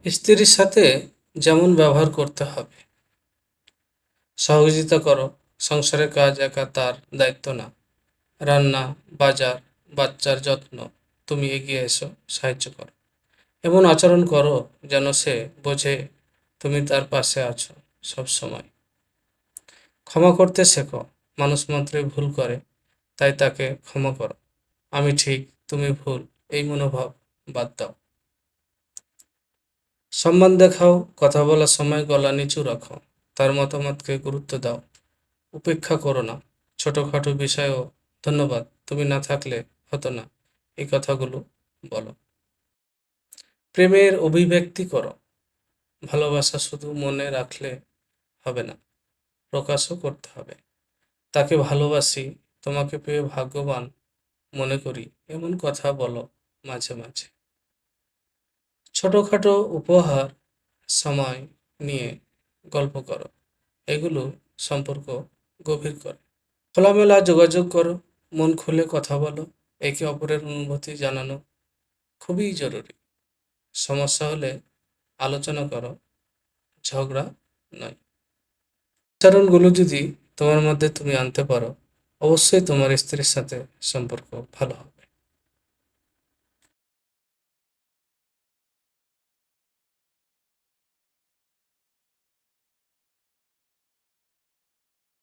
স্ত্রীর সাথে যেমন ব্যবহার করতে হবে, সহযোগিতা করো। সংসারের কাজ একা তার দায়িত্ব না। রান্না, বাজার, বাচ্চার যত্ন, তুমি এগিয়ে এসো, সাহায্য করো। এমন আচরণ করো যেন সে বোঝে তুমি তার পাশে আছো সব সময়। ক্ষমা করতে শেখো। মানুষ মাত্রই ভুল করে, তাই তাকে ক্ষমা করো। আমি ঠিক, তুমি ভুল, এই মনোভাব বাদ দাও। সম্মান দেখাও। কথা বলার সময় গলা নিচু রাখো। তার মতামতকে গুরুত্ব দাও। উপেক্ষা করো না। ছোটখাটো বিষয়েও ধন্যবাদ, তুমি না থাকলে হতো না, এই কথাগুলো বলো। প্রেমের অভিব্যক্তি করো। ভালোবাসা শুধু মনে রাখলে হবে না, প্রকাশও করতে হবে। তাকে ভালোবাসি, তোমাকে পেয়ে ভাগ্যবান মনে করি, এমন কথা বলো মাঝে মাঝে। ছোটখাটো উপহার, সময় নিয়ে গল্প করো, এগুলো সম্পর্ক গভীর করে। খোলামেলা যোগাযোগ করো। মন খুলে কথা বলো। একে অপরের অনুভূতি জানানো খুবই জরুরি। সমস্যা হলে আলোচনা করো, ঝগড়া নয়। উচ্চারণগুলো যদি তোমার মধ্যে তুমি আনতে পারো, অবশ্যই তোমার স্ত্রীর সাথে সম্পর্ক ভালো হবে।